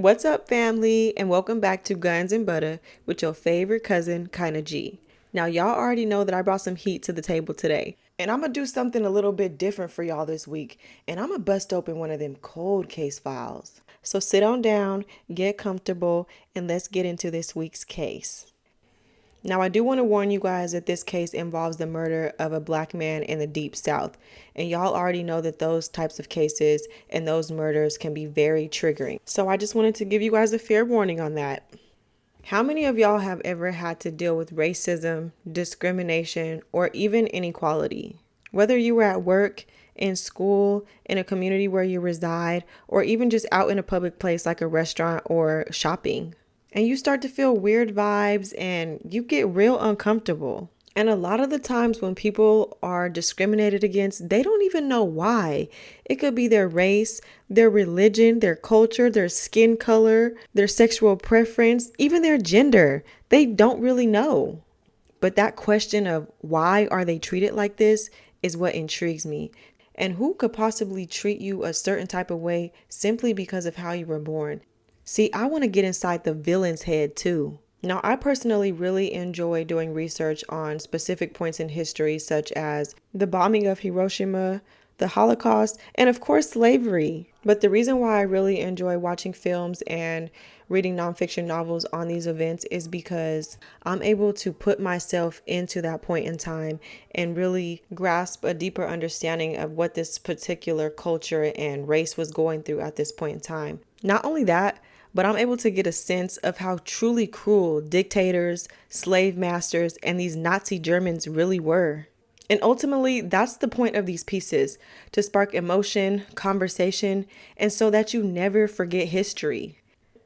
What's up, family, and welcome back to Guns and Butter with your favorite cousin, Kinda G. Now, y'all already know that I brought some heat to the table today, and I'm gonna do something a little bit different for y'all this week, and I'm gonna bust open one of them cold case files. So sit on down, get comfortable, and let's get into this week's case. Now, I do want to warn you guys that this case involves the murder of a black man in the Deep South. And y'all already know that those types of cases and those murders can be very triggering. So I just wanted to give you guys a fair warning on that. How many of y'all have ever had to deal with racism, discrimination, or even inequality? Whether you were at work, in school, in a community where you reside, or even just out in a public place like a restaurant or shopping. And you start to feel weird vibes and you get real uncomfortable. And a lot of the times when people are discriminated against, they don't even know why. It could be their race, their religion, their culture, their skin color, their sexual preference, even their gender. They don't really know. But that question of why are they treated like this is what intrigues me. And who could possibly treat you a certain type of way simply because of how you were born? See, I want to get inside the villain's head too. Now, I personally really enjoy doing research on specific points in history, such as the bombing of Hiroshima, the Holocaust, and of course, slavery. But the reason why I really enjoy watching films and reading nonfiction novels on these events is because I'm able to put myself into that point in time and really grasp a deeper understanding of what this particular culture and race was going through at this point in time. Not only that, but I'm able to get a sense of how truly cruel dictators, slave masters, and these Nazi Germans really were. And ultimately, that's the point of these pieces, to spark emotion, conversation, and so that you never forget history.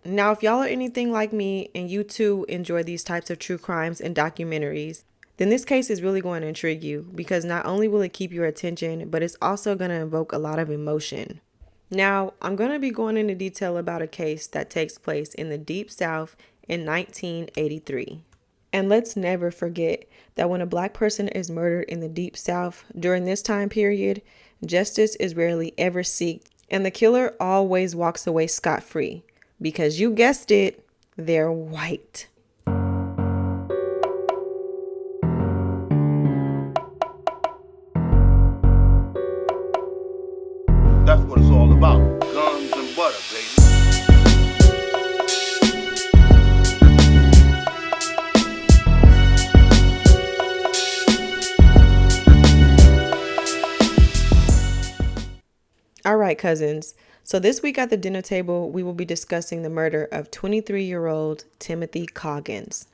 Now, if y'all are anything like me and you too enjoy these types of true crimes and documentaries, then this case is really going to intrigue you because not only will it keep your attention, but it's also going to invoke a lot of emotion. Now, I'm going to be going into detail about a case that takes place in the Deep South in 1983. And let's never forget that when a black person is murdered in the Deep South during this time period, justice is rarely ever sought, and the killer always walks away scot-free because you guessed it, they're white. That's what it's all about. Guns and butter, baby. All right, cousins. So this week at the dinner table, we will be discussing the murder of 23-year-old Timothy Coggins.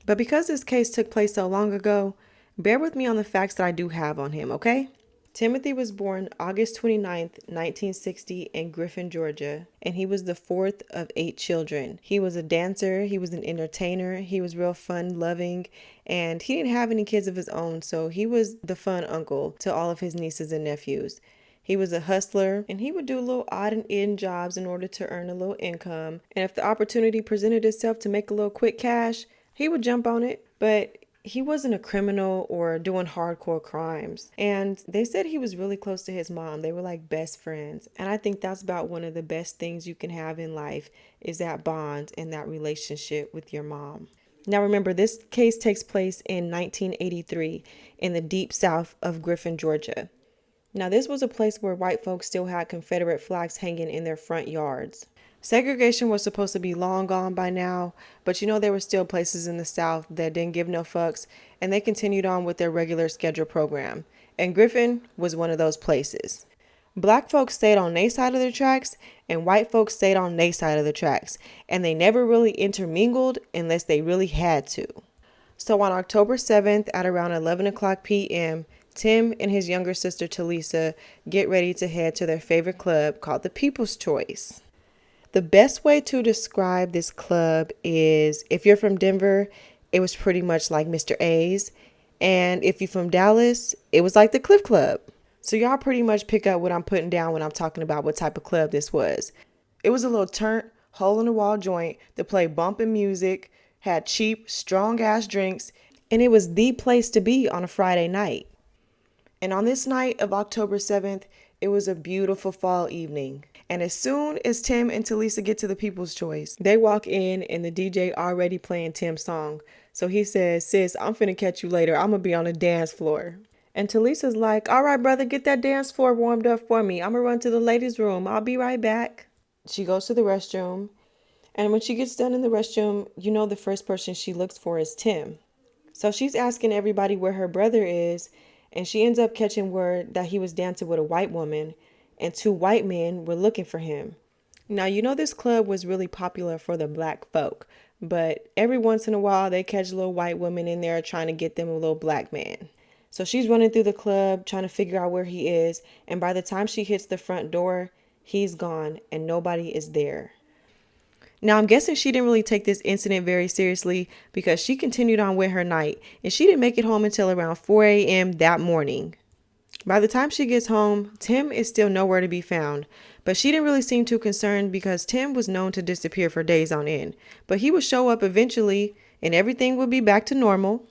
But because this case took place so long ago, bear with me on the facts that I do have on him, okay? Timothy was born August 29th, 1960 in Griffin, Georgia, and he was the fourth of 8 children. He was a dancer, he was an entertainer, he was real fun loving, and he didn't have any kids of his own, so he was the fun uncle to all of his nieces and nephews. He was a hustler, and he would do little odd and end jobs in order to earn a little income. And if the opportunity presented itself to make a little quick cash, he would jump on it. But he wasn't a criminal or doing hardcore crimes. And they said he was really close to his mom. They were like best friends. And I think that's about one of the best things you can have in life is that bond and that relationship with your mom. Now remember, this case takes place in 1983 in the Deep South of Griffin, Georgia. Now, this was a place where white folks still had Confederate flags hanging in their front yards. Segregation was supposed to be long gone by now, but there were still places in the South that didn't give no fucks, and they continued on with their regular scheduled program. And Griffin was one of those places. Black folks stayed on their side of the tracks, and white folks stayed on their side of the tracks, and they never really intermingled unless they really had to. So on October 7th at around 11 o'clock p.m., Tim and his younger sister Talisa get ready to head to their favorite club called the People's Choice. The best way to describe this club is, if you're from Denver, it was pretty much like Mr. A's. And if you're from Dallas, it was like the Cliff Club. So y'all pretty much pick up what I'm putting down when I'm talking about what type of club this was. It was a little turnt, hole-in-the-wall joint that played bumping music, had cheap, strong-ass drinks, and it was the place to be on a Friday night. And on this night of October 7th, it was a beautiful fall evening. And as soon as Tim and Talisa get to the People's Choice, they walk in and the DJ already playing Tim's song. So he says, sis, I'm finna catch you later. I'm gonna be on the dance floor. And Talisa's like, all right, brother, get that dance floor warmed up for me. I'm gonna run to the ladies' room. I'll be right back. She goes to the restroom. And when she gets done in the restroom, you know the first person she looks for is Tim. So she's asking everybody where her brother is, and she ends up catching word that he was dancing with a white woman, and two white men were looking for him. Now, you know this club was really popular for the black folk, but every once in a while they catch a little white woman in there trying to get them a little black man. So she's running through the club trying to figure out where he is, and by the time she hits the front door, he's gone and nobody is there. Now, I'm guessing she didn't really take this incident very seriously because she continued on with her night and she didn't make it home until around 4 a.m. that morning. By the time she gets home, Tim is still nowhere to be found, but she didn't really seem too concerned because Tim was known to disappear for days on end. But he would show up eventually and everything would be back to normal.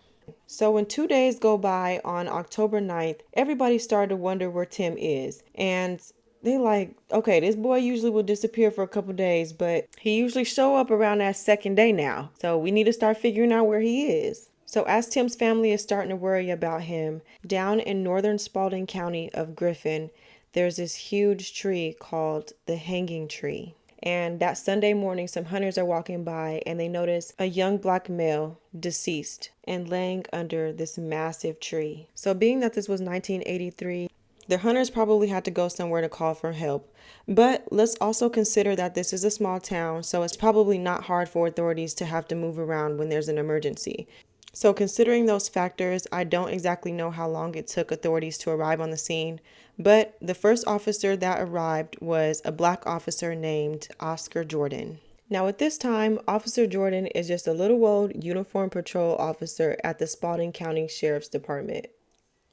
So when 2 days go by on October 9th, everybody started to wonder where Tim is. And they like, okay, this boy usually will disappear for a couple days, but he usually show up around that second day now. So we need to start figuring out where he is. So as Tim's family is starting to worry about him, down in northern Spalding County of Griffin, there's this huge tree called the hanging tree. And that Sunday morning, some hunters are walking by and they notice a young black male deceased and laying under this massive tree. So being that this was 1983, the hunters probably had to go somewhere to call for help. But let's also consider that this is a small town, so it's probably not hard for authorities to have to move around when there's an emergency. So considering those factors, I don't exactly know how long it took authorities to arrive on the scene, but the first officer that arrived was a black officer named Oscar Jordan. Now at this time, Officer Jordan is just a little old uniformed patrol officer at the Spalding County Sheriff's Department.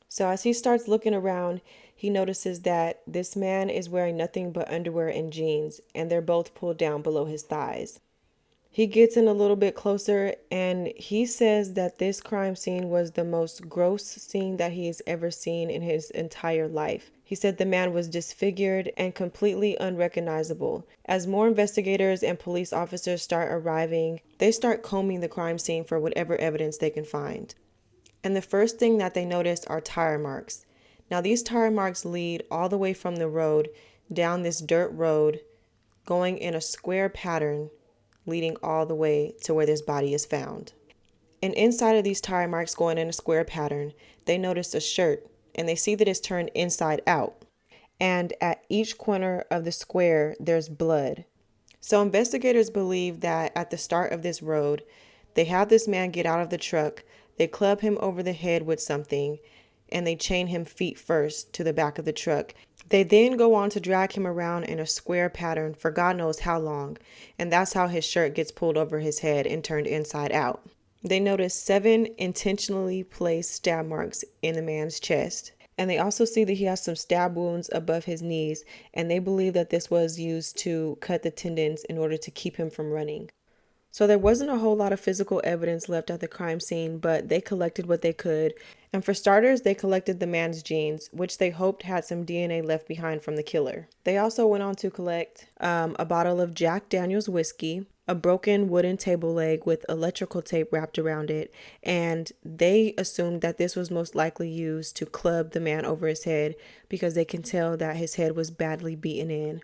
So as he starts looking around, he notices that this man is wearing nothing but underwear and jeans, and they're both pulled down below his thighs. He gets in a little bit closer and he says that this crime scene was the most gross scene that he's ever seen in his entire life. He said the man was disfigured and completely unrecognizable. As more investigators and police officers start arriving, they start combing the crime scene for whatever evidence they can find. And the first thing that they notice are tire marks. Now these tire marks lead all the way from the road down this dirt road, going in a square pattern, leading all the way to where this body is found. And inside of these tire marks going in a square pattern, they notice a shirt and they see that it's turned inside out. And at each corner of the square, there's blood. So investigators believe that at the start of this road, they have this man get out of the truck, they club him over the head with something, and they chain him feet first to the back of the truck. They then go on to drag him around in a square pattern for God knows how long, and that's how his shirt gets pulled over his head and turned inside out. They notice 7 intentionally placed stab marks in the man's chest, and they also see that he has some stab wounds above his knees, and they believe that this was used to cut the tendons in order to keep him from running. So there wasn't a whole lot of physical evidence left at the crime scene, but they collected what they could. And for starters, they collected the man's jeans, which they hoped had some DNA left behind from the killer. They also went on to collect a bottle of Jack Daniel's whiskey, a broken wooden table leg with electrical tape wrapped around it, and they assumed that this was most likely used to club the man over his head because they can tell that his head was badly beaten in.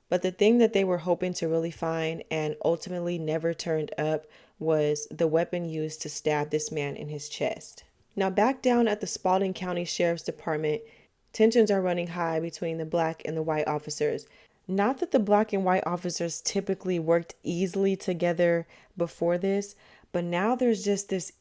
But the thing that they were hoping to really find and ultimately never turned up was the weapon used to stab this man in his chest. Now back down at the Spalding County Sheriff's Department, tensions are running high between the black and the white officers. Not that the black and white officers typically worked easily together before this, but now there's just this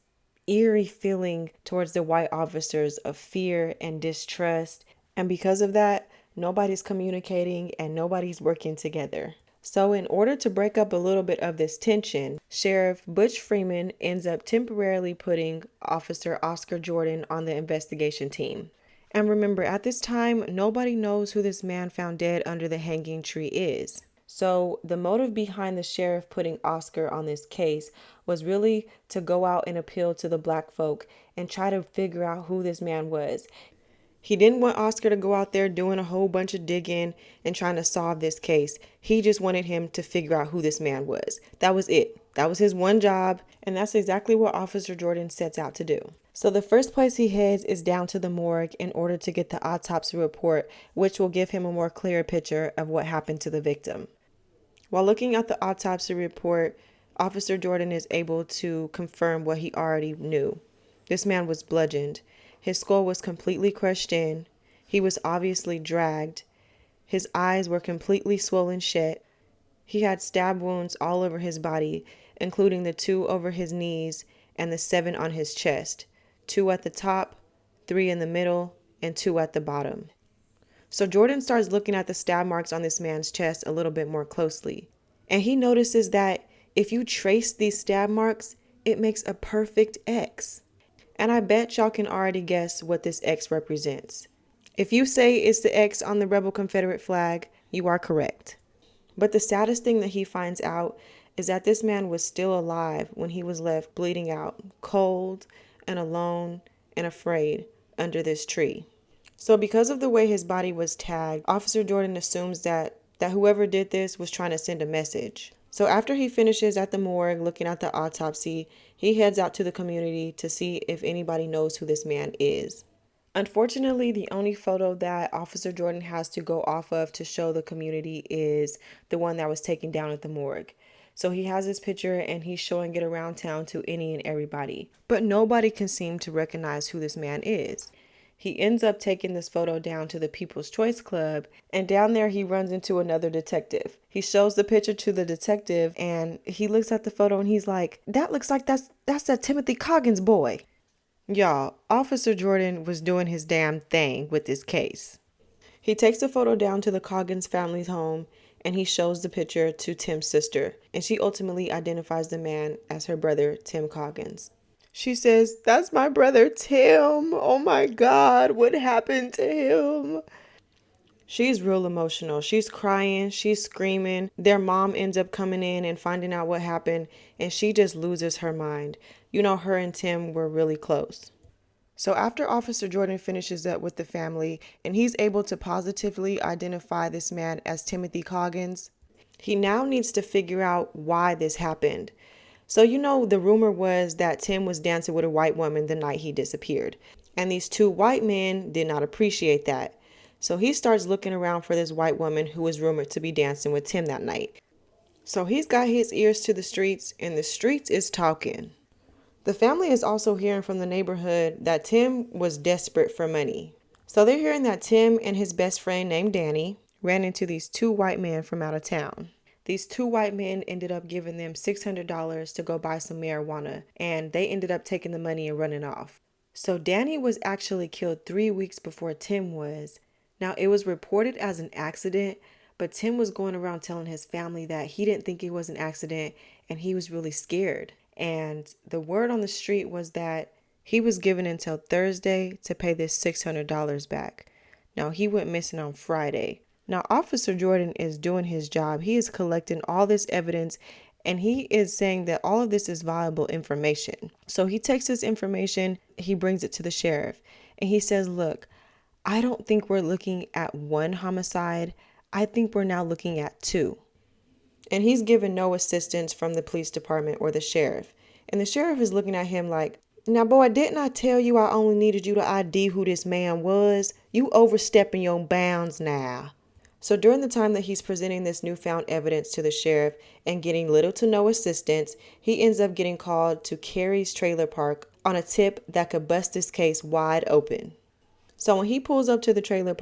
eerie feeling towards the white officers of fear and distrust. And because of that, nobody's communicating and nobody's working together. So in order to break up a little bit of this tension, Sheriff Butch Freeman ends up temporarily putting Officer Oscar Jordan on the investigation team. And remember, at this time, nobody knows who this man found dead under the hanging tree is. So the motive behind the sheriff putting Oscar on this case was really to go out and appeal to the black folk and try to figure out who this man was. He didn't want Oscar to go out there doing a whole bunch of digging and trying to solve this case. He just wanted him to figure out who this man was. That was it. That was his one job, and that's exactly what Officer Jordan sets out to do. So the first place he heads is down to the morgue in order to get the autopsy report, which will give him a more clear picture of what happened to the victim. While looking at the autopsy report, Officer Jordan is able to confirm what he already knew. This man was bludgeoned. His skull was completely crushed in. He was obviously dragged. His eyes were completely swollen shut. He had stab wounds all over his body, including the 2 over his knees and the 7 on his chest. 2 at the top, 3 in the middle, and 2 at the bottom. So Jordan starts looking at the stab marks on this man's chest a little bit more closely. And he notices that if you trace these stab marks, it makes a perfect X. And I bet y'all can already guess what this X represents. If you say it's the X on the rebel Confederate flag, you are correct. But the saddest thing that he finds out is that this man was still alive when he was left bleeding out, cold and alone and afraid under this tree. So because of the way his body was tagged, Officer Jordan assumes that whoever did this was trying to send a message. So after he finishes at the morgue looking at the autopsy, he heads out to the community to see if anybody knows who this man is. Unfortunately, the only photo that Officer Jordan has to go off of to show the community is the one that was taken down at the morgue. So he has this picture and he's showing it around town to any and everybody. But nobody can seem to recognize who this man is. He ends up taking this photo down to the People's Choice Club, and down there he runs into another detective. He shows the picture to the detective, and he looks at the photo and he's like, that looks like that's that Timothy Coggins boy. Y'all, Officer Jordan was doing his damn thing with this case. He takes the photo down to the Coggins family's home, and he shows the picture to Tim's sister, and she ultimately identifies the man as her brother, Tim Coggins. She says, that's my brother, Tim. Oh my God, what happened to him? She's real emotional. She's crying. She's screaming. Their mom ends up coming in and finding out what happened, and she just loses her mind. You know, her and Tim were really close. So after Officer Jordan finishes up with the family and he's able to positively identify this man as Timothy Coggins, he now needs to figure out why this happened. So, you know, the rumor was that Tim was dancing with a white woman the night he disappeared. And these 2 white men did not appreciate that. So he starts looking around for this white woman who was rumored to be dancing with Tim that night. So he's got his ears to the streets, and the streets is talking. The family is also hearing from the neighborhood that Tim was desperate for money. So they're hearing that Tim and his best friend named Danny ran into these 2 white men from out of town. These 2 white men ended up giving them $600 to go buy some marijuana, and they ended up taking the money and running off. So Danny was actually killed 3 weeks before Tim was. Now, it was reported as an accident, but Tim was going around telling his family that he didn't think it was an accident and he was really scared. And the word on the street was that he was given until Thursday to pay this $600 back. Now, he went missing on Friday. Now, Officer Jordan is doing his job. He is collecting all this evidence, and he is saying that all of this is valuable information. So he takes this information, he brings it to the sheriff, and he says, look, I don't think we're looking at 1 homicide. I think we're now looking at 2. And he's given no assistance from the police department or the sheriff. And the sheriff is looking at him like, now, boy, didn't I tell you I only needed you to ID who this man was? You overstepping your bounds now. So during the time that he's presenting this newfound evidence to the sheriff and getting little to no assistance, he ends up getting called to Carrie's trailer park on a tip that could bust this case wide open. So when he pulls up to the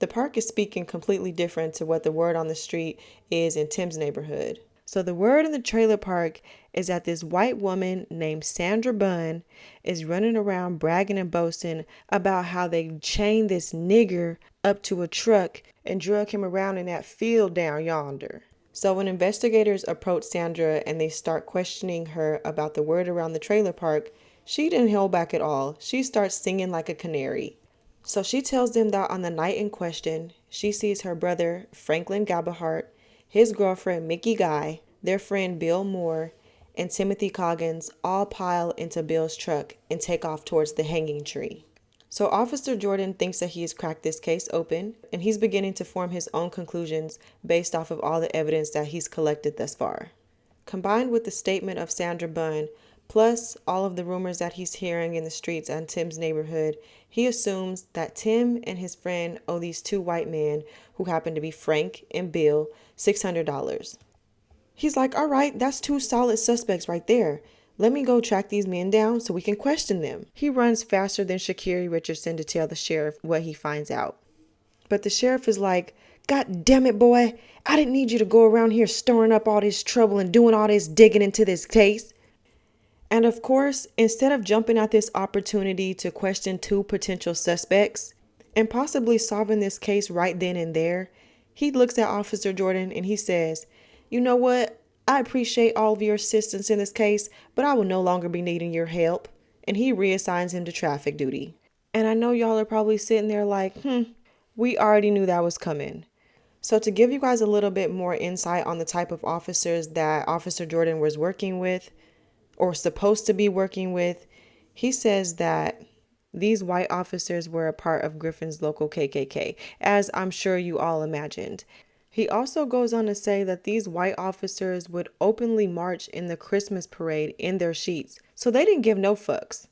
park is speaking completely different to what the word on the street is in Tim's neighborhood. So the word in the trailer park is that this white woman named Sandra Bunn is running around bragging and boasting about how they chained this nigger up to a truck and drug him around in that field down yonder. So when investigators approach Sandra and they start questioning her about the word around the trailer park, she didn't hold back at all. She starts singing like a canary. So she tells them that on the night in question, she sees her brother, Franklin Gabahart, his girlfriend, Mickey Guy, their friend, Bill Moore, and Timothy Coggins all pile into Bill's truck and take off towards the hanging tree. So Officer Jordan thinks that he has cracked this case open, and he's beginning to form his own conclusions based off of all the evidence that he's collected thus far. Combined with the statement of Sandra Bunn, plus all of the rumors that he's hearing in the streets and Tim's neighborhood, he assumes that Tim and his friend owe these two white men, who happen to be Frank and Bill, $600. He's like, all right, that's two solid suspects right there. Let me go track these men down so we can question them. He runs faster than Sha'Carri Richardson to tell the sheriff what he finds out. But the sheriff is like, God damn it, boy. I didn't need you to go around here stirring up all this trouble and doing all this digging into this case. And of course, instead of jumping at this opportunity to question two potential suspects and possibly solving this case right then and there, he looks at Officer Jordan and he says, you know what? I appreciate all of your assistance in this case, but I will no longer be needing your help. And he reassigns him to traffic duty. And I know y'all are probably sitting there like, we already knew that was coming. So to give you guys a little bit more insight on the type of officers that Officer Jordan was working with or supposed to be working with, he says that these white officers were a part of Griffin's local KKK, as I'm sure you all imagined. He also goes on to say that these white officers would openly march in the Christmas parade in their sheets, so they didn't give no fucks.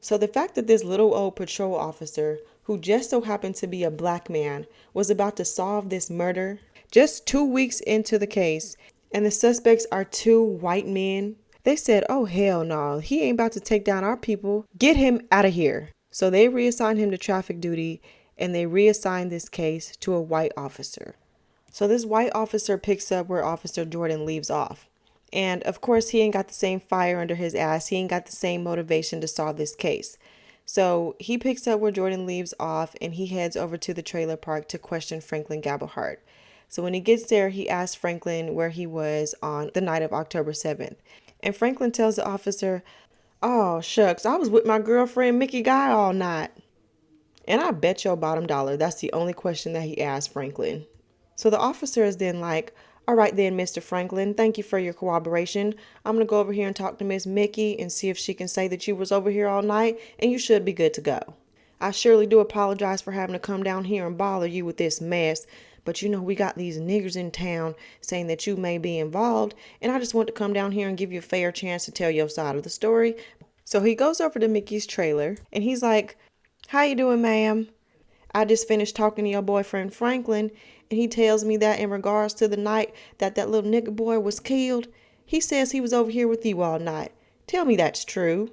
So the fact that this little old patrol officer, who just so happened to be a black man, was about to solve this murder just 2 weeks into the case, and the suspects are two white men, they said, oh hell no, he ain't about to take down our people. Get him out of here. So they reassigned him to traffic duty, and they reassigned this case to a white officer. So this white officer picks up where Officer Jordan leaves off. And of course, he ain't got the same fire under his ass. He ain't got the same motivation to solve this case. So he picks up where Jordan leaves off, and he heads over to the trailer park to question Franklin Gabelhart. So when he gets there, he asks Franklin where he was on the night of October 7th. And Franklin tells the officer, oh shucks, I was with my girlfriend Mickey Guy all night. And I bet your bottom dollar that's the only question that he asked Franklin. So the officer is then like, all right then, Mr. Franklin, thank you for your cooperation. I'm going to go over here and talk to Miss Mickey and see if she can say that you was over here all night, and you should be good to go. I surely do apologize for having to come down here and bother you with this mess, but you know we got these niggers in town saying that you may be involved, and I just want to come down here and give you a fair chance to tell your side of the story. So he goes over to Mickey's trailer, and he's like, how you doing, ma'am? I just finished talking to your boyfriend Franklin, and he tells me that in regards to the night that little nigger boy was killed, he says he was over here with you all night. Tell me that's true.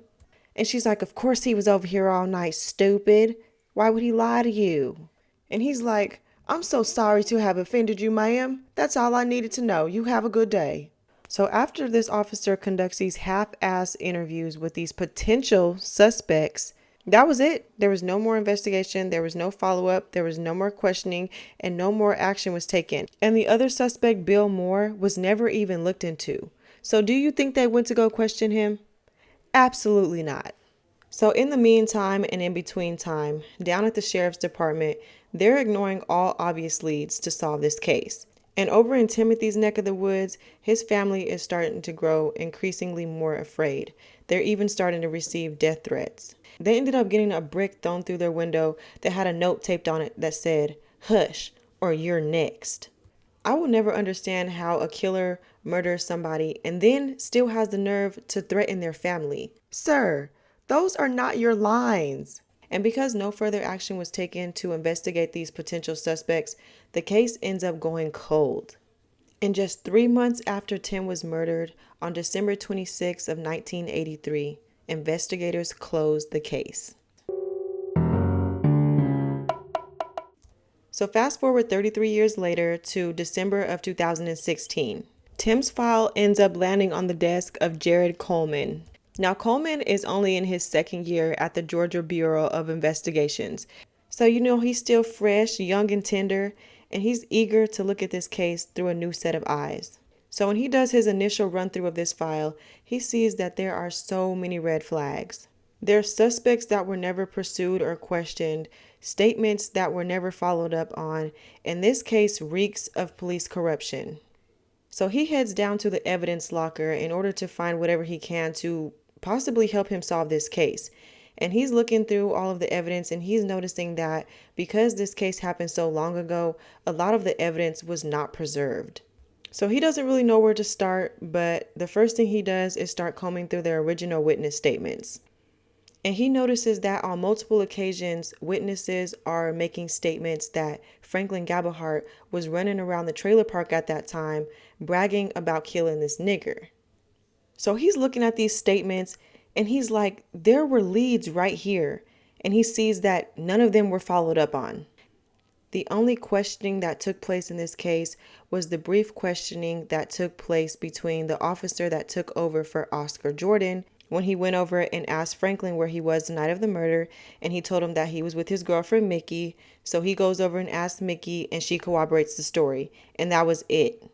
And she's like, of course he was over here all night, stupid. Why would he lie to you? And he's like, I'm so sorry to have offended you, ma'am. That's all I needed to know. You have a good day. So after this officer conducts these half-ass interviews with these potential suspects, that was it. There was no more investigation. There was no follow-up. There was no more questioning, and no more action was taken. And the other suspect, Bill Moore, was never even looked into. So do you think they went to go question him? Absolutely not. So in the meantime and in between time, down at the sheriff's department, they're ignoring all obvious leads to solve this case. And over in Timothy's neck of the woods, his family is starting to grow increasingly more afraid. They're even starting to receive death threats. They ended up getting a brick thrown through their window that had a note taped on it that said, hush, or you're next. I will never understand how a killer murders somebody and then still has the nerve to threaten their family. Sir, those are not your lines. And because no further action was taken to investigate these potential suspects, the case ends up going cold. And just 3 months after Tim was murdered, on December 26 of 1983, investigators closed the case. So fast forward 33 years later to December of 2016. Tim's file ends up landing on the desk of Jared Coleman. Now, Coleman is only in his second year at the Georgia Bureau of Investigations. So, he's still fresh, young and tender, and he's eager to look at this case through a new set of eyes. So when he does his initial run through of this file, he sees that there are so many red flags. There are suspects that were never pursued or questioned, statements that were never followed up on, and this case reeks of police corruption. So he heads down to the evidence locker in order to find whatever he can to possibly help him solve this case. And he's looking through all of the evidence and he's noticing that because this case happened so long ago, a lot of the evidence was not preserved. So he doesn't really know where to start, but the first thing he does is start combing through their original witness statements. And he notices that on multiple occasions, witnesses are making statements that Franklin Gabahart was running around the trailer park at that time, bragging about killing this nigger. So he's looking at these statements and he's like, there were leads right here. And he sees that none of them were followed up on. The only questioning that took place in this case was the brief questioning that took place between the officer that took over for Oscar Jordan when he went over and asked Franklin where he was the night of the murder, and he told him that he was with his girlfriend Mickey. So he goes over and asks Mickey and she corroborates the story, and that was it.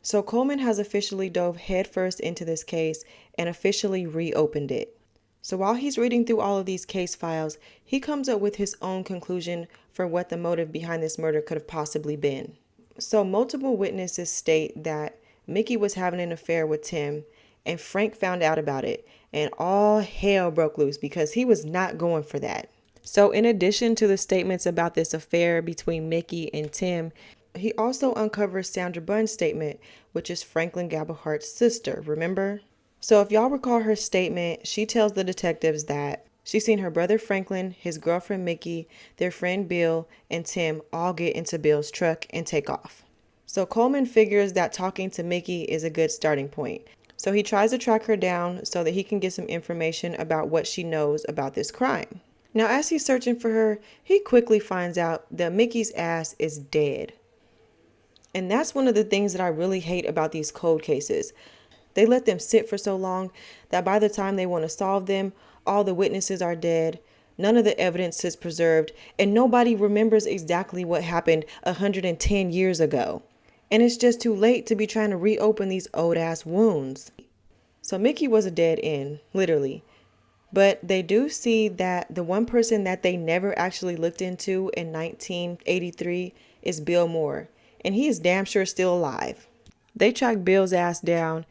So Coleman has officially dove headfirst into this case and officially reopened it. So while he's reading through all of these case files, he comes up with his own conclusion for what the motive behind this murder could have possibly been. So multiple witnesses state that Mickey was having an affair with Tim, and Frank found out about it, and all hell broke loose because he was not going for that. So in addition to the statements about this affair between Mickey and Tim, he also uncovers Sandra Bunn's statement, which is Franklin Gabahart's sister, remember? So if y'all recall her statement, she tells the detectives that she's seen her brother Franklin, his girlfriend Mickey, their friend Bill, and Tim all get into Bill's truck and take off. So Coleman figures that talking to Mickey is a good starting point. So he tries to track her down so that he can get some information about what she knows about this crime. Now, as he's searching for her, he quickly finds out that Mickey's ass is dead. And that's one of the things that I really hate about these cold cases. They let them sit for so long that by the time they want to solve them, all the witnesses are dead, none of the evidence is preserved, and nobody remembers exactly what happened 110 years ago. And it's just too late to be trying to reopen these old-ass wounds. So Mickey was a dead end, literally. But they do see that the one person that they never actually looked into in 1983 is Bill Moore, and he is damn sure still alive. They track Bill's ass down.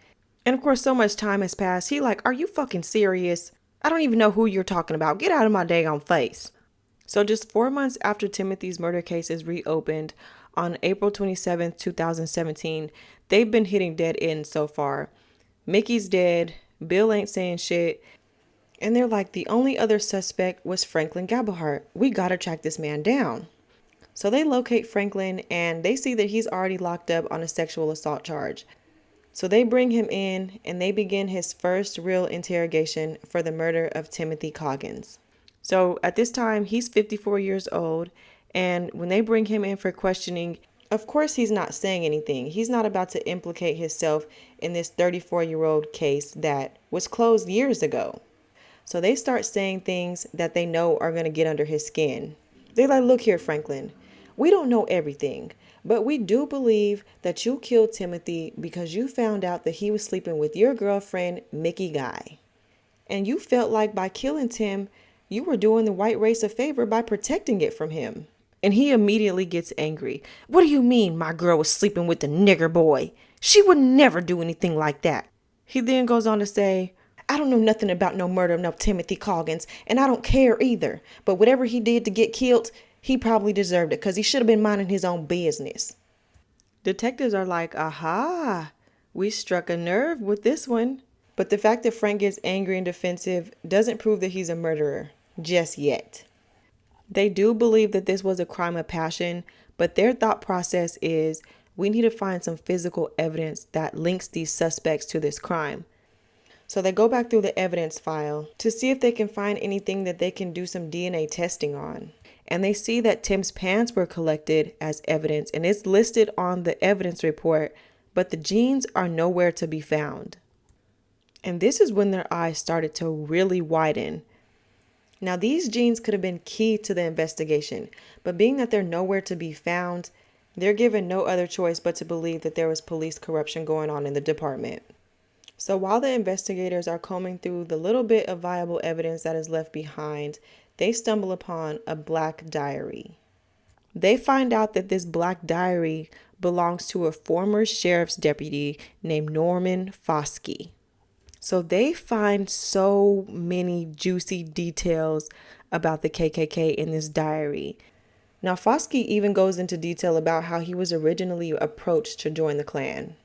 And of course, so much time has passed. He like, are you fucking serious? I don't even know who you're talking about. Get out of my daggone face. So just 4 months after Timothy's murder case is reopened on April 27th, 2017, they've been hitting dead ends so far. Mickey's dead. Bill ain't saying shit. And they're like, the only other suspect was Franklin Gabahart. We gotta track this man down. So they locate Franklin and they see that he's already locked up on a sexual assault charge. So they bring him in and they begin his first real interrogation for the murder of Timothy Coggins. So at this time, he's 54 years old. And when they bring him in for questioning, of course, he's not saying anything. He's not about to implicate himself in this 34-year-old case that was closed years ago. So they start saying things that they know are going to get under his skin. They're like, look here, Franklin, we don't know everything. But we do believe that you killed Timothy because you found out that he was sleeping with your girlfriend, Mickey Guy. And you felt like by killing Tim, you were doing the white race a favor by protecting it from him. And he immediately gets angry. What do you mean my girl was sleeping with the nigger boy? She would never do anything like that. He then goes on to say, I don't know nothing about no murder of no Timothy Coggins, and I don't care either. But whatever he did to get killed, he probably deserved it because he should have been minding his own business. Detectives are like, aha, we struck a nerve with this one. But the fact that Frank gets angry and defensive doesn't prove that he's a murderer just yet. They do believe that this was a crime of passion, but their thought process is we need to find some physical evidence that links these suspects to this crime. So they go back through the evidence file to see if they can find anything that they can do some DNA testing on. And they see that Tim's pants were collected as evidence and it's listed on the evidence report, but the jeans are nowhere to be found. And this is when their eyes started to really widen. Now, these jeans could have been key to the investigation, but being that they're nowhere to be found, they're given no other choice but to believe that there was police corruption going on in the department. So while the investigators are combing through the little bit of viable evidence that is left behind, they stumble upon a black diary. They find out that this black diary belongs to a former sheriff's deputy named Norman Foskey. So they find so many juicy details about the KKK in this diary. Now, Foskey even goes into detail about how he was originally approached to join the Klan.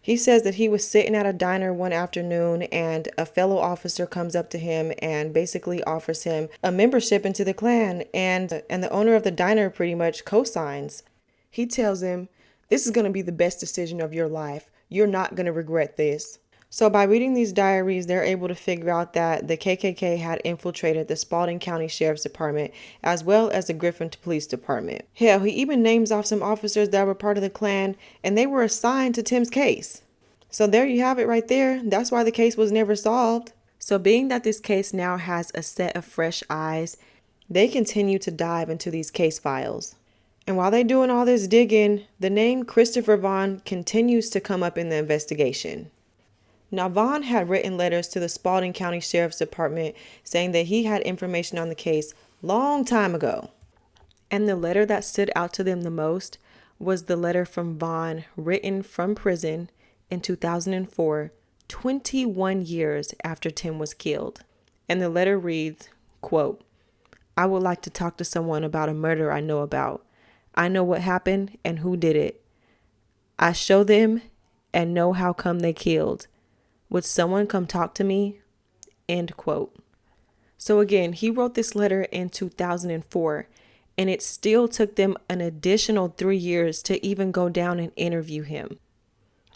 He says that he was sitting at a diner one afternoon and a fellow officer comes up to him and basically offers him a membership into the Klan, and the owner of the diner pretty much co-signs. He tells him, "This is going to be the best decision of your life. You're not going to regret this." So by reading these diaries, they're able to figure out that the KKK had infiltrated the Spalding County Sheriff's Department as well as the Griffin Police Department. Hell, he even names off some officers that were part of the Klan, and they were assigned to Tim's case. So there you have it right there. That's why the case was never solved. So being that this case now has a set of fresh eyes, they continue to dive into these case files. And while they're doing all this digging, the name Christopher Vaughn continues to come up in the investigation. Now, Vaughn had written letters to the Spalding County Sheriff's Department saying that he had information on the case long time ago. And the letter that stood out to them the most was the letter from Vaughn written from prison in 2004, 21 years after Tim was killed. And the letter reads, quote, "I would like to talk to someone about a murder I know about. I know what happened and who did it. I show them and know how come they killed. Would someone come talk to me?" End quote. So again, he wrote this letter in 2004, and it still took them an additional 3 years to even go down and interview him.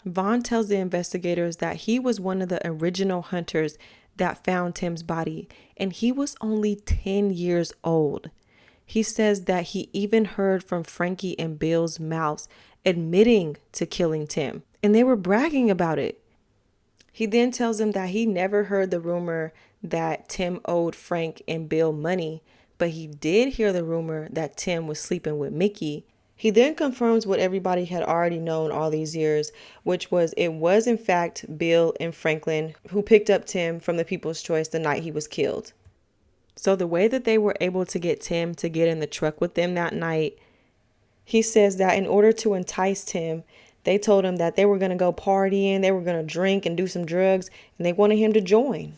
Vaughn tells the investigators that he was one of the original hunters that found Tim's body, and he was only 10 years old. He says that he even heard from Frankie and Bill's mouths admitting to killing Tim, and they were bragging about it. He then tells them that he never heard the rumor that Tim owed Frank and Bill money, but he did hear the rumor that Tim was sleeping with Mickey. He then confirms what everybody had already known all these years, which was it was in fact Bill and Franklin who picked up Tim from the People's Choice the night he was killed. So the way that they were able to get Tim to get in the truck with them that night, he says that in order to entice Tim, they told him that they were going to go partying, they were going to drink and do some drugs, and they wanted him to join.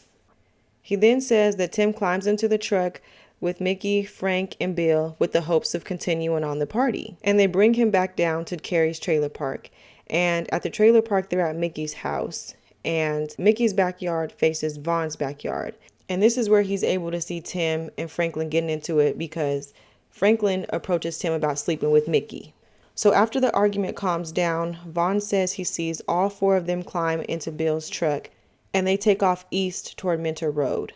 He then says that Tim climbs into the truck with Mickey, Frank, and Bill with the hopes of continuing on the party. And they bring him back down to Carrie's trailer park. And at the trailer park, they're at Mickey's house. And Mickey's backyard faces Vaughn's backyard. And this is where he's able to see Tim and Franklin getting into it because Franklin approaches Tim about sleeping with Mickey. So after the argument calms down, Vaughn says he sees all four of them climb into Bill's truck and they take off east toward Mentor Road.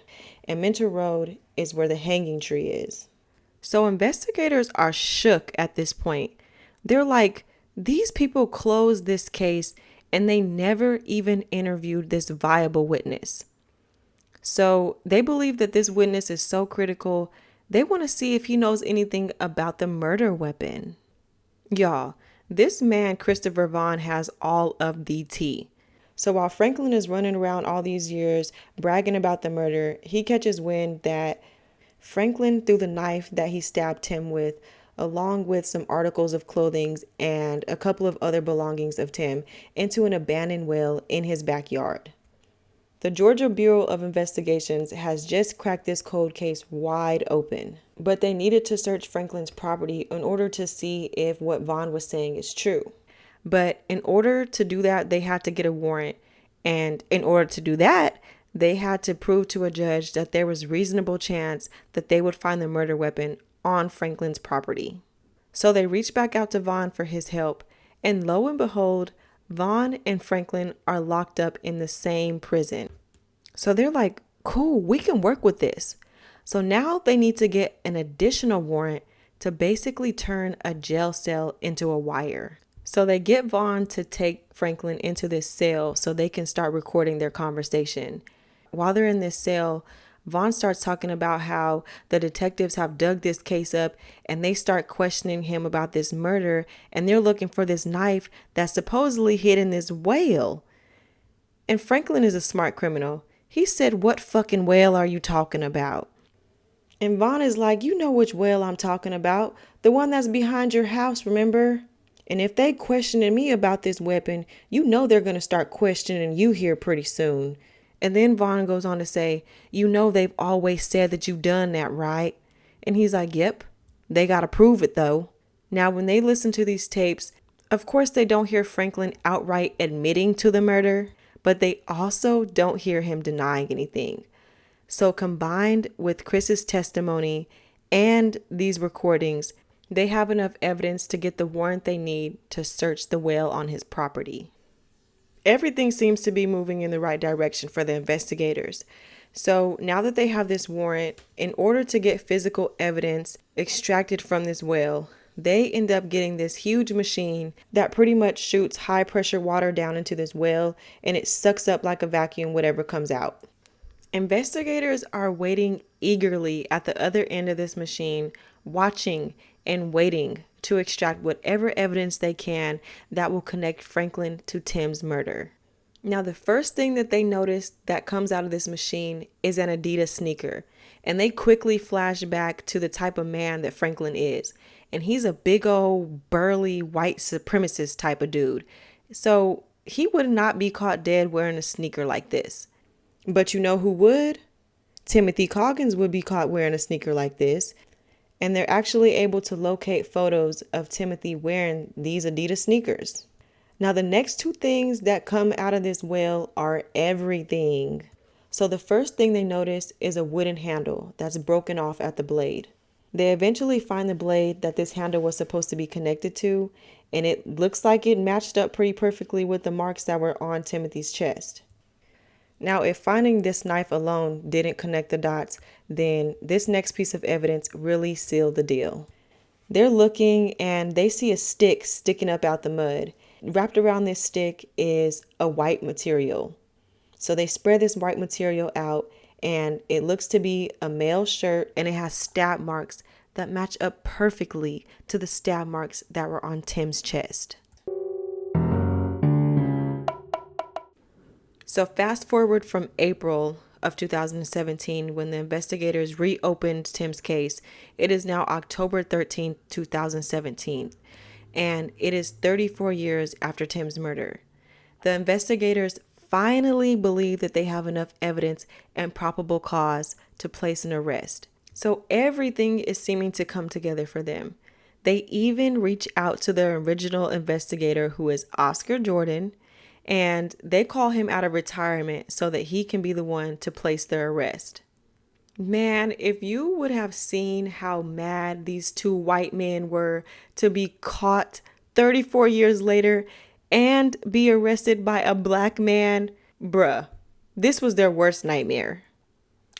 And Mentor Road is where the hanging tree is. So investigators are shook at this point. They're like, these people closed this case and they never even interviewed this viable witness. So they believe that this witness is so critical, they want to see if he knows anything about the murder weapon. Y'all, this man, Christopher Vaughn, has all of the tea. So while Franklin is running around all these years bragging about the murder, he catches wind that Franklin threw the knife that he stabbed Tim with, along with some articles of clothing and a couple of other belongings of Tim, into an abandoned well in his backyard. The Georgia Bureau of Investigations has just cracked this cold case wide open, but they needed to search Franklin's property in order to see if what Vaughn was saying is true. But in order to do that, they had to get a warrant. And in order to do that, they had to prove to a judge that there was reasonable chance that they would find the murder weapon on Franklin's property. So they reached back out to Vaughn for his help. And lo and behold, Vaughn and Franklin are locked up in the same prison. So they're like, cool, we can work with this. So now they need to get an additional warrant to basically turn a jail cell into a wire. So they get Vaughn to take Franklin into this cell so they can start recording their conversation. While they're in this cell, Vaughn starts talking about how the detectives have dug this case up and they start questioning him about this murder and they're looking for this knife that's supposedly hid in this whale. And Franklin is a smart criminal. He said, "What fucking whale are you talking about?" And Vaughn is like, "You know which whale I'm talking about. The one that's behind your house, remember? And if they questioning me about this weapon, you know they're going to start questioning you here pretty soon." And then Vaughn goes on to say, "You know they've always said that you've done that, right?" And he's like, "Yep. They got to prove it, though." Now, when they listen to these tapes, of course, they don't hear Franklin outright admitting to the murder, but they also don't hear him denying anything. So, combined with Chris's testimony and these recordings, they have enough evidence to get the warrant they need to search the well on his property. Everything seems to be moving in the right direction for the investigators. So now that they have this warrant, in order to get physical evidence extracted from this well, they end up getting this huge machine that pretty much shoots high pressure water down into this well, and it sucks up like a vacuum whatever comes out. Investigators are waiting eagerly at the other end of this machine, watching and waiting to extract whatever evidence they can that will connect Franklin to Tim's murder. Now, the first thing that they notice that comes out of this machine is an Adidas sneaker, and they quickly flash back to the type of man that Franklin is. And he's a big old burly white supremacist type of dude. So he would not be caught dead wearing a sneaker like this. But you know who would? Timothy Coggins would be caught wearing a sneaker like this. And they're actually able to locate photos of Timothy wearing these Adidas sneakers. Now, the next two things that come out of this well are everything. So the first thing they notice is a wooden handle that's broken off at the blade. They eventually find the blade that this handle was supposed to be connected to, and it looks like it matched up pretty perfectly with the marks that were on Timothy's chest. Now, if finding this knife alone didn't connect the dots, then this next piece of evidence really sealed the deal. They're looking and they see a stick sticking up out the mud. Wrapped around this stick is a white material. So they spread this white material out, and it looks to be a male shirt, and it has stab marks that match up perfectly to the stab marks that were on Tim's chest. So fast forward from April of 2017, when the investigators reopened Tim's case. It is now October 13th, 2017, and it is 34 years after Tim's murder. The investigators finally believe that they have enough evidence and probable cause to place an arrest. So everything is seeming to come together for them. They even reach out to their original investigator, who is Oscar Jordan, and they call him out of retirement so that he can be the one to place their arrest. Man, if you would have seen how mad these two white men were to be caught 34 years later and be arrested by a black man, bruh, this was their worst nightmare.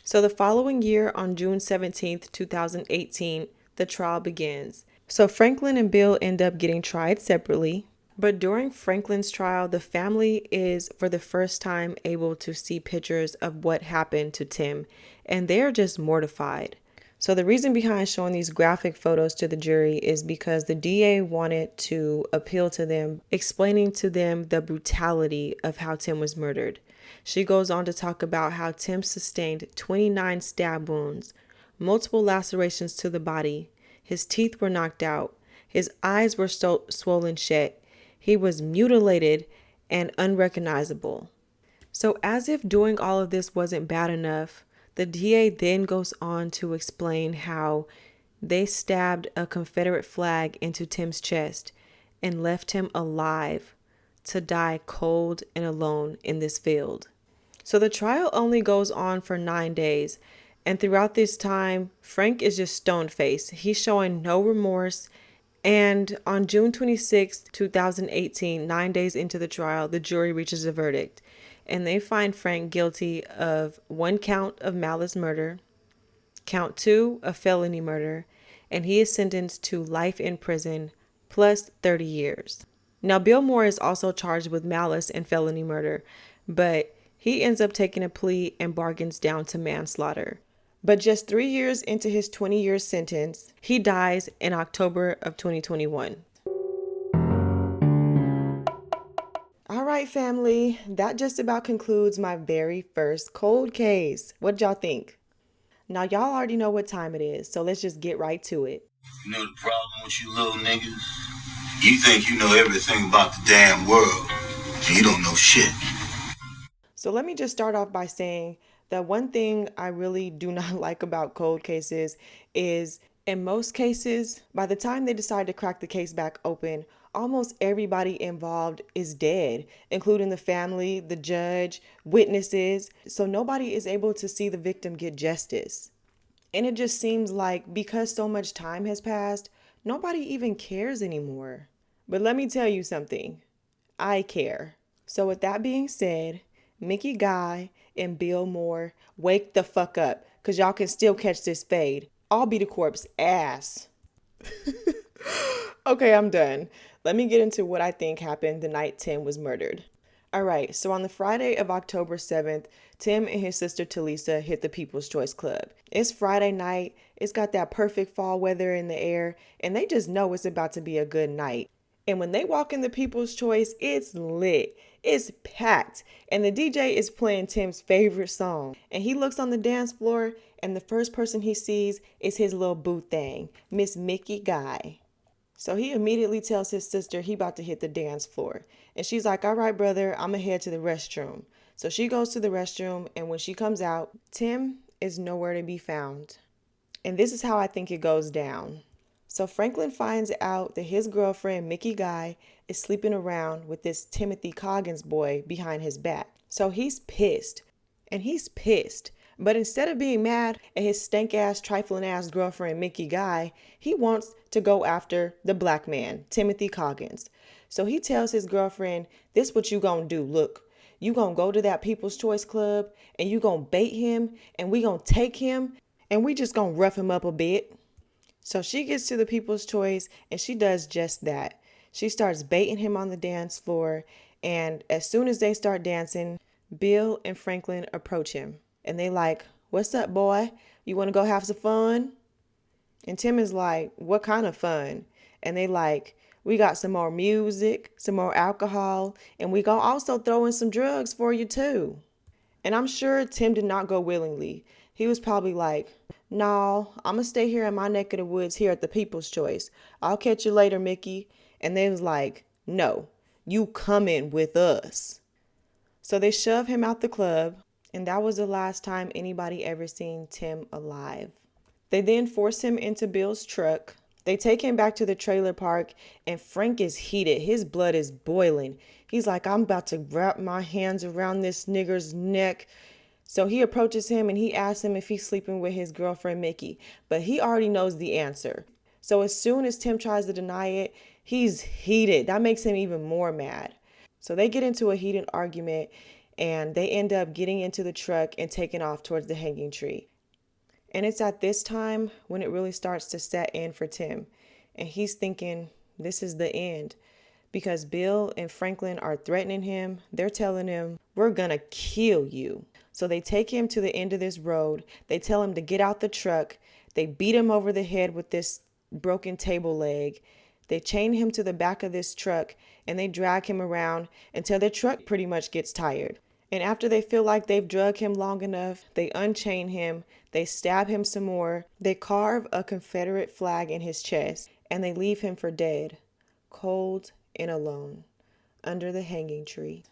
So the following year, on June 17th, 2018, the trial begins. So Franklin and Bill end up getting tried separately. But during Franklin's trial, the family is for the first time able to see pictures of what happened to Tim, and they're just mortified. So the reason behind showing these graphic photos to the jury is because the DA wanted to appeal to them, explaining to them the brutality of how Tim was murdered. She goes on to talk about how Tim sustained 29 stab wounds, multiple lacerations to the body. His teeth were knocked out. His eyes were swollen shut. He was mutilated and unrecognizable. So as if doing all of this wasn't bad enough, the DA then goes on to explain how they stabbed a Confederate flag into Tim's chest and left him alive to die cold and alone in this field. So the trial only goes on for 9 days. And throughout this time, Frank is just stone-faced. He's showing no remorse. And on June 26, 2018, 9 days into the trial, the jury reaches a verdict. And they find Frank guilty of 1 count of malice murder, count 2 of felony murder, and he is sentenced to life in prison plus 30 years. Now, Bill Moore is also charged with malice and felony murder, but he ends up taking a plea and bargains down to manslaughter. But just 3 years into his 20-year sentence, he dies in October of 2021. All right, family, that just about concludes my very first cold case. What y'all think? Now, y'all already know what time it is, so let's just get right to it. You know the problem with you little niggas? You think you know everything about the damn world, and you don't know shit. So let me just start off by saying that one thing I really do not like about cold cases is, in most cases, by the time they decide to crack the case back open, almost everybody involved is dead, including the family, the judge, witnesses. So nobody is able to see the victim get justice. And it just seems like because so much time has passed, nobody even cares anymore. But let me tell you something. I care. So with that being said, Mickey Guy and Bill Moore, wake the fuck up, cause y'all can still catch this fade. I'll be the corpse ass. Okay, I'm done. Let me get into what I think happened the night Tim was murdered. All right, so on the Friday of October 7th, Tim and his sister Talisa hit the People's Choice Club. It's Friday night, it's got that perfect fall weather in the air, and they just know it's about to be a good night. And when they walk in the People's Choice, it's lit. It's packed. And the DJ is playing Tim's favorite song. And he looks on the dance floor, and the first person he sees is his little boo thing, Miss Mickey Guy. So he immediately tells his sister he about to hit the dance floor. And she's like, all right, brother, I'm going to head to the restroom. So she goes to the restroom, and when she comes out, Tim is nowhere to be found. And this is how I think it goes down. So Franklin finds out that his girlfriend, Mickey Guy, is sleeping around with this Timothy Coggins boy behind his back. So he's pissed. And he's pissed. But instead of being mad at his stank-ass, trifling-ass girlfriend, Mickey Guy, he wants to go after the black man, Timothy Coggins. So he tells his girlfriend, this what you gonna do, look. You gonna go to that People's Choice Club, and you gonna bait him, and we gonna take him, and we just gonna rough him up a bit. So she gets to the People's Choice, and she does just that. She starts baiting him on the dance floor, and as soon as they start dancing, Bill and Franklin approach him. And they like, what's up, boy? You want to go have some fun? And Tim is like, what kind of fun? And they like, we got some more music, some more alcohol, and we gonna also throw in some drugs for you too. And I'm sure Tim did not go willingly. He was probably like, no, I'm gonna stay here in my neck of the woods here at the People's Choice. I'll catch you later, Mickey. And they was like, no, you coming with us. So they shove him out the club. And that was the last time anybody ever seen Tim alive. They then force him into Bill's truck. They take him back to the trailer park, and Frank is heated. His blood is boiling. He's like, I'm about to wrap my hands around this nigger's neck. So he approaches him and he asks him if he's sleeping with his girlfriend, Mickey. But he already knows the answer. So as soon as Tim tries to deny it, he's heated. That makes him even more mad. So they get into a heated argument, and they end up getting into the truck and taking off towards the hanging tree. And it's at this time when it really starts to set in for Tim. And he's thinking, this is the end. Because Bill and Franklin are threatening him. They're telling him, we're gonna kill you. So they take him to the end of this road. They tell him to get out the truck. They beat him over the head with this broken table leg. They chain him to the back of this truck, and they drag him around until their truck pretty much gets tired. And after they feel like they've drugged him long enough, they unchain him, they stab him some more, they carve a Confederate flag in his chest, and they leave him for dead, cold and alone, under the hanging tree.